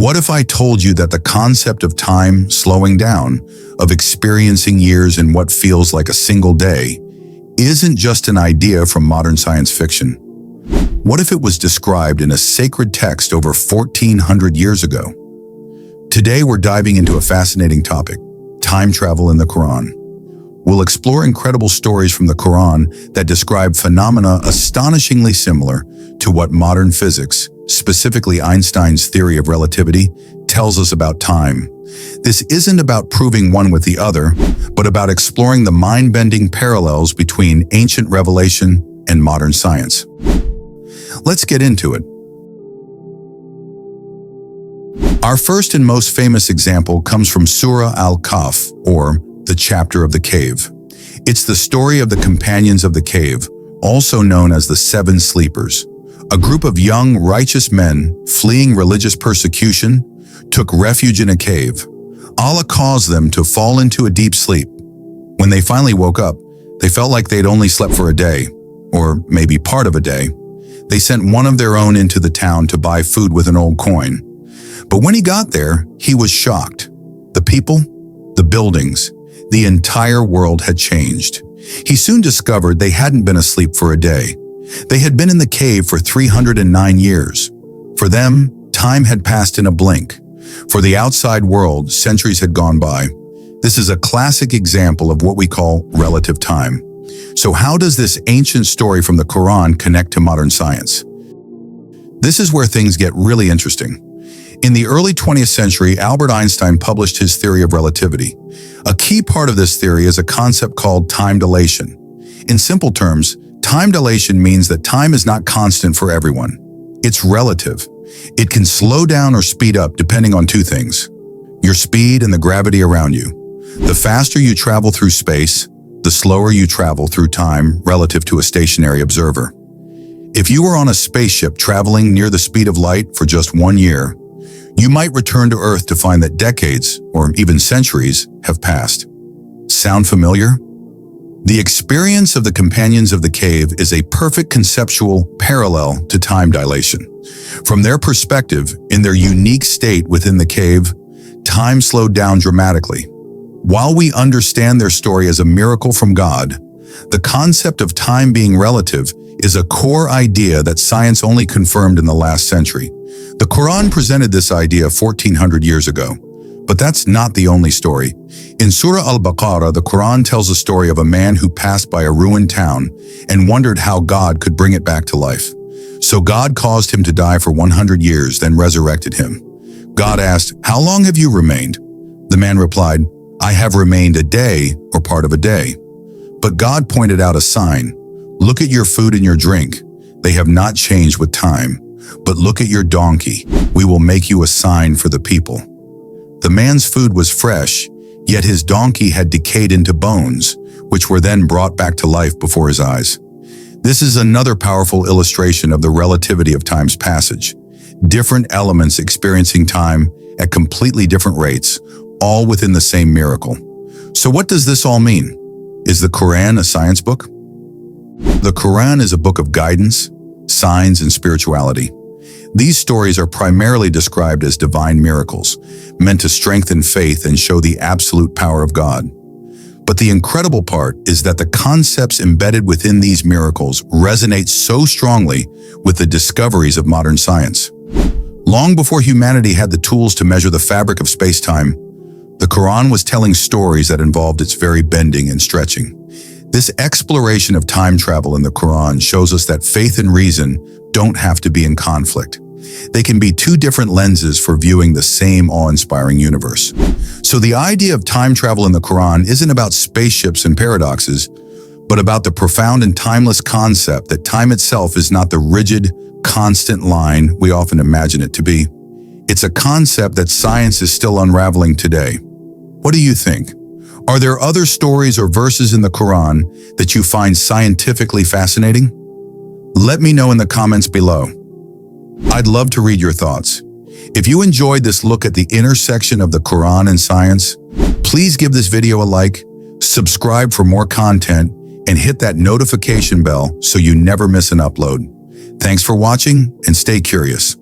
What if I told you that the concept of time slowing down, of experiencing years in what feels like a single day, isn't just an idea from modern science fiction? What if it was described in a sacred text over 1,400 years ago? Today we're diving into a fascinating topic, time travel in the Quran. We'll explore incredible stories from the Quran that describe phenomena astonishingly similar to what modern physics, specifically Einstein's theory of relativity, tells us about time. This isn't about proving one with the other, but about exploring the mind-bending parallels between ancient revelation and modern science. Let's get into it. Our first and most famous example comes from Surah Al-Kahf, or the chapter of the cave. It's the story of the companions of the cave, also known as the Seven Sleepers. A group of young, righteous men, fleeing religious persecution, took refuge in a cave. Allah caused them to fall into a deep sleep. When they finally woke up, they felt like they'd only slept for a day, or maybe part of a day. They sent one of their own into the town to buy food with an old coin. But when he got there, he was shocked. The people, the buildings, the entire world had changed. He soon discovered they hadn't been asleep for a day. They had been in the cave for 309 years. For them, time had passed in a blink. For the outside world, centuries had gone by. This is a classic example of what we call relative time. So how does this ancient story from the Quran connect to modern science? This is where things get really interesting. In the early 20th century, Albert Einstein published his theory of relativity. A key part of this theory is a concept called time dilation. In simple terms, time dilation means that time is not constant for everyone. It's relative. It can slow down or speed up depending on two things: your speed and the gravity around you. The faster you travel through space, the slower you travel through time relative to a stationary observer. If you were on a spaceship traveling near the speed of light for just 1 year, you might return to Earth to find that decades, or even centuries, have passed. Sound familiar? The experience of the companions of the cave is a perfect conceptual parallel to time dilation. From their perspective, in their unique state within the cave, time slowed down dramatically. While we understand their story as a miracle from God, the concept of time being relative is a core idea that science only confirmed in the last century. The Quran presented this idea 1,400 years ago. But that's not the only story. In Surah Al-Baqarah, the Quran tells a story of a man who passed by a ruined town and wondered how God could bring it back to life. So God caused him to die for 100 years, then resurrected him. God asked, "How long have you remained?" The man replied, "I have remained a day or part of a day." But God pointed out a sign. "Look at your food and your drink. They have not changed with time. But look at your donkey. We will make you a sign for the people." The man's food was fresh, yet his donkey had decayed into bones, which were then brought back to life before his eyes. This is another powerful illustration of the relativity of time's passage. Different elements experiencing time at completely different rates, all within the same miracle. So what does this all mean? Is the Quran a science book? The Quran is a book of guidance, signs, and spirituality. These stories are primarily described as divine miracles, meant to strengthen faith and show the absolute power of God. But the incredible part is that the concepts embedded within these miracles resonate so strongly with the discoveries of modern science. Long before humanity had the tools to measure the fabric of space-time, the Quran was telling stories that involved its very bending and stretching. This exploration of time travel in the Quran shows us that faith and reason don't have to be in conflict. They can be two different lenses for viewing the same awe-inspiring universe. So the idea of time travel in the Quran isn't about spaceships and paradoxes, but about the profound and timeless concept that time itself is not the rigid, constant line we often imagine it to be. It's a concept that science is still unraveling today. What do you think? Are there other stories or verses in the Quran that you find scientifically fascinating? Let me know in the comments below. I'd love to read your thoughts. If you enjoyed this look at the intersection of the Quran and science, please give this video a like, subscribe for more content, and hit that notification bell so you never miss an upload. Thanks for watching and stay curious.